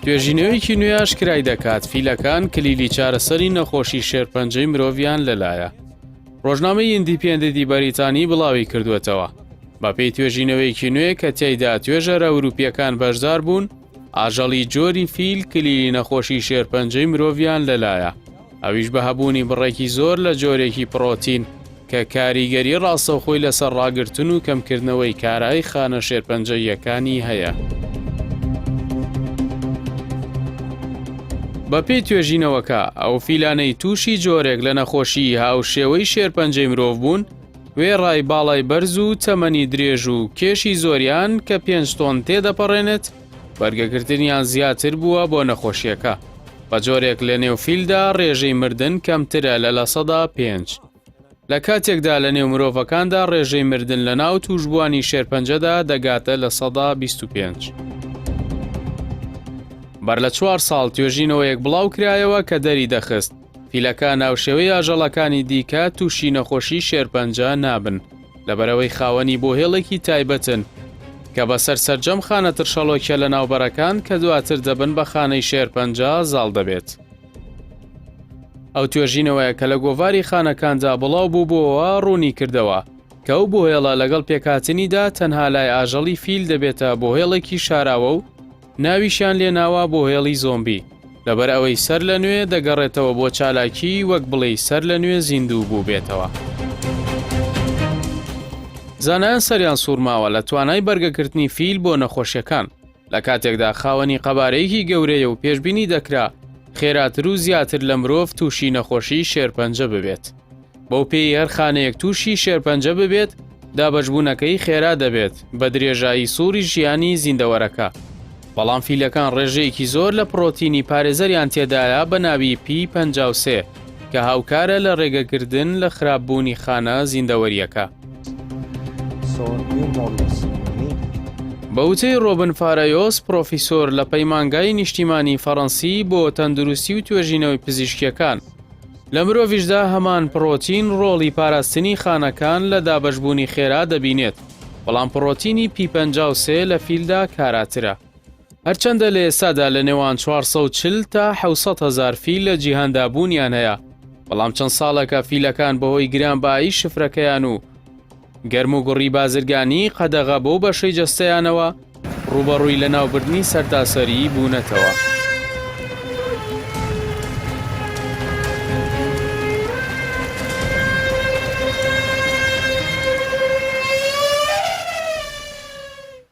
توێژینەوەیەکی نوێ ئاشکرای دەکات فیلەکان کلیلی چارەسەری نەخۆشی شێرپەنجەی مرۆڤیان لەلایە. ڕۆژنامەی ئیندیپێندەنتی بەریتانی بڵاوی کردوێتەوە بە پێی توێژینەوەیەکی نوێ کە تێیدا توێژەرە ئەوروپیەکان بەشدار بوون ئاژەڵی جۆری فیل کلیلی نەخۆشی شێرپەنجەی مرۆڤیان لەلایە. ئەویش بە هەبوونی بڕێکی زۆر لە جۆرێکی پرۆتین کە کاریگەری ڕاستەوخۆی لەسەر ڕاگرتن و کەمکردنەوەی کارایی خانە شێرپەنجەییەکانی هەیە. بە پێی توێژینەوەکە ئەو فیلانەی تووشی جۆرێک لە نەخۆشی هاوشێوەی شێرپەنجەی مرۆڤ بوون وێ ڕای باڵای بەرز و تەمەنی درێژ و کێشی زۆریان کە 5 تۆن تێدەپەڕێنێت بەرگەکردنیان زیاتر بووە بۆ نەخۆشیەکە. بە جۆرێک لە نێو فیلدا ڕێژەی مردن کەمترە لە 5. لە کاتێکدا لە نێو مرۆڤەکاندا ڕێژەی مردن لە ناو توشبوانی شێرپەنجەدا دەگاتە لە 125. بەر لە 4 ساڵ توێژینەوەیەک بڵاو کرایەوە کە دەری دەخست فیلەکان ناوشێوەی ئاژەڵەکانی دیکە تووشی نەخۆشی شێرپەنجە نابن لەبەرەوەی خاوەنی بۆ هێڵێکی تایبەتن کە بەسەر سەرجەم خانە ترشەڵۆکیە لە ناوبەرەکان کە دواتر دەبن بە خانەی شێرپەنجە زاڵ دەبێت. ئەو توێژینەوەیە کە لە گۆڤاری خانەکاندا بڵاو بوو بۆەوە ڕوونی کردەوە کە ئەو بۆ هێڵە لەگەڵ پێکاتنیدا تەنها لای ئاژەڵی فیل دەبێتە بۆ هێڵێکی شاراوە و ناویشان لێناوە بۆ هێڵی زۆمبی لەبەر ئەوەی سەر لە نوێ دەگەڕێتەوە بۆ چالاکی وەک بڵێ سەر لە نوێ زیندوو بوو بێتەوە. زانایان سەریان سوورماوە لە توانای بەرگەکردنی فیل بۆ نەخۆشیەکان لە کاتێکدا خاوەنی قەبارەیەکی گەورەیە و پێشبینی دەکرا خێراتر و زیاتر لە مرۆڤ تووشی نەخۆشی شێرپەنجە ببێت. بەو پێی هەر خانەیەک تووشی شێرپەنجە ببێت دابەشبوونەکەی خێرا دەبێت بە درێژایی سووری ژیانی زیندەوەرەکە. بەڵام فیلەکان ڕێژەیەکی زۆر لە پرۆتینی پارێزەریان تێدایە بە ناوی P53 کە هاوکارە لە ڕێگەکردن لە خراپبوونی خانە زیندەوەریەکە. بە وتەی ڕۆبن فارایۆس پرۆفیسۆر لە پەیمانگای نیشتیمانی فەڕەنسی بۆ تەندروستی و توێژینەوەی پزیشکیەکان لە مرۆڤیشدا هەمان پرۆتین ڕۆڵی پاراستنی خانەکان لە دابەشبوونی خێرا دەبینێت بەڵام پرۆتینی P53 لە فیلدا کاراترە. هەرچەندە لە ئێستادا لە نێوان 440 تا 700,000 فیل لە جیهاندا بوونیان هەیە بەڵام چەند ساڵەکە فیلەکان بەهۆی گرانبایی شفرەکەیان و گەرم و گوڕی بازرگانی قەدەغە بۆ بەشەی جەستەیانەوە ڕوبەڕووی لە ناوبردنی سەرتاسەری بوونەتەوە.